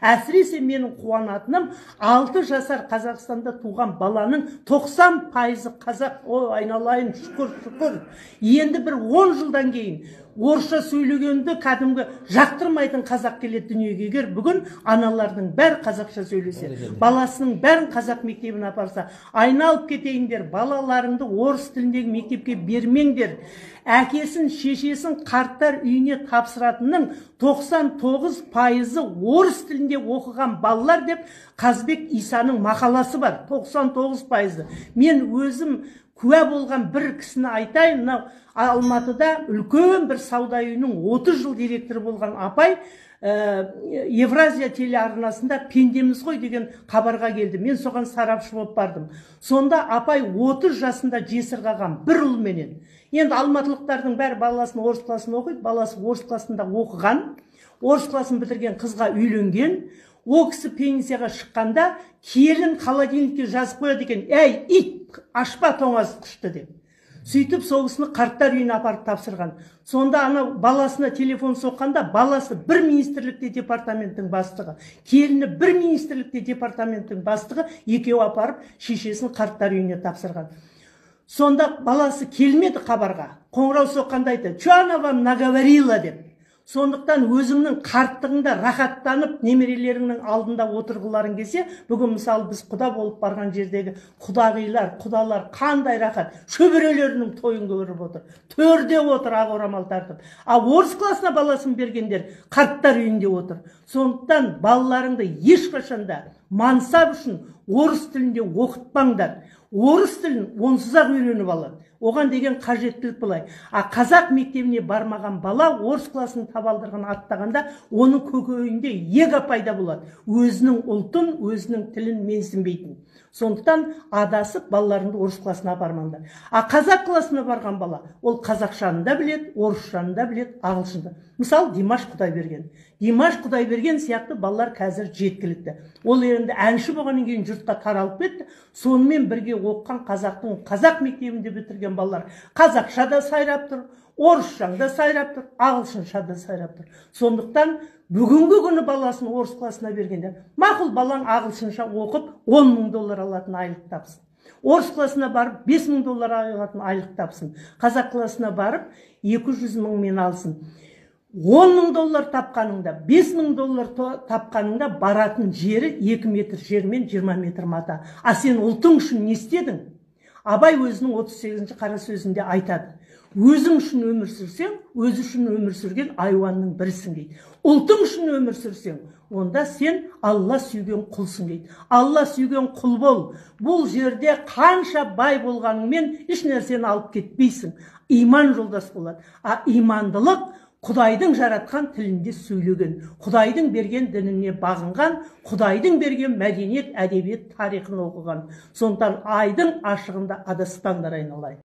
Әсіресе менің қуанатыным 6 жасар Қазақстанда туған баланың 90% қазақ. О, айналайын, шүкір. Енді бір 10 жылдан кейін орысша сөйлегенді кәдімгі жақтырмайтын қазақ келеді дүниеге. Егер бүгін аналардың бәрі қазақша сөйлесе, баласының бәрін қазақ мектебіне апарса, айналып кетейіндер, балаларыңды орыс тіліндегі мектепке бермеңдер. Әкесін, шешесін қарттар үйіне тапсыратынның 99% орыс тілінде оқыған балалар деп Қазбек Исаның мақаласы бар. 99%. Мен өзім куә болған бір кісіні айтайын. Алматыда үлкен бір сауда үйінің 30 жыл директоры болған апай Евразия телеарнасында Пендеміз ғой деген хабарға келді. Мен соған сарапшы болып бардым. Сонда апай 30 жасында жесір қалған бір ұлменен. Енді алматылықтардың бәрі баласын орыс класында оқиды, баласы орыс класында оқыған, орыс класын бітірген қызға үйленген. О кісі пенсияға шыққанда келін холодильникке жазып қояды екен: "Әй, ит, ашпа тоңазытқышты" деп. Сөйтіп сол кісіні қарттар үйіне апарып тапсырған. Сонда ана баласына телефон соққанда, баласы бір министрлікте департаменттің бастығы, келіні бір министрлікте департаменттің бастығы, екеуі апарып шешесін қарттар үйіне тапсырған. Сонда баласы келмеді хабарға. Қоңырау соққанда айтты: "Чё она вам наговорила" деп. Сондықтан өзіңнің қарттығыңда рахаттанып, немерелеріңнің алдында отырғыларың келсе, бүгін мысалы біз құда болып барған жердегі құдағилар, құдалар қандай рахат, шөберелерінің тойын көріп отыр. Төрде отыр ақ орамал тартып. А орыс класына баласын бергендер қарттар үйінде отыр. Сондықтан балаларыңды ешқашанда мансап үшін орыс тілінде оқытпаңдар. Орыс тілін онсыз-ақ үйреніп алады. Оған деген қажеттілік былай. А қазақ мектебіне бармаған бала орыс класын табалдырығын аттағанда оның көкейінде ега пайда болады. Өзінің ұлтын, өзінің тілін менсінбейтін. Сондықтан адасып балаларыңды орыс класына апармаңдар. А қазақ класына барған бала, ол қазақшаны да біледі, орысшаны да біледі, ағылшынды. Мысалы, Димаш Құдайберген. Димаш Құдайберген сияқты балалар қазір жеткілікті. Ол енді әнші болғаннан кейін жұртқа таралып кетті. Сонымен бірге оққан қазақ мектебінде бітірген балалар қазақша да сайрап тұр, орысша да сайрап тұр, ағылшынша да сайрап тұр. Сондықтан бүгінгі күні баласын орыс класына бергенде, мақұл, балаң ағылшынша оқып $10,000 алатын айлық тапсын. Орыс класына барып $5,000 алатын айлық тапсын. Қазақ класына барып 200,000 мен алсын. $10,000 тапқаныңда, $5,000 тапқаныңда баратын жері 2 метр жер мен 20 метр мата. А сен ұлтың үшін не істедің? Абай өзінің 38-ші қара сөзінде айтады: "Өзің үшін өмір сүрсең, өзі үшін өмір сүрген айуанның бірісің" дейді. Ұлтың үшін өмір сүрсең, онда сен Алла сүйген құлсың дейді. Алла сүйген құл бол. Бұл жерде қанша бай болғаныңмен еш нәрсені алып кетпейсің. Иман жолдас болады. А имандылық Құдайдың жаратқан тілінде сөйлеген, Құдайдың берген дініне бағынған, Құдайдың берген мәдениет, әдебиет, тарихын оқыған. Сондықтан айдың ашығында адаспаңдар, айналайын.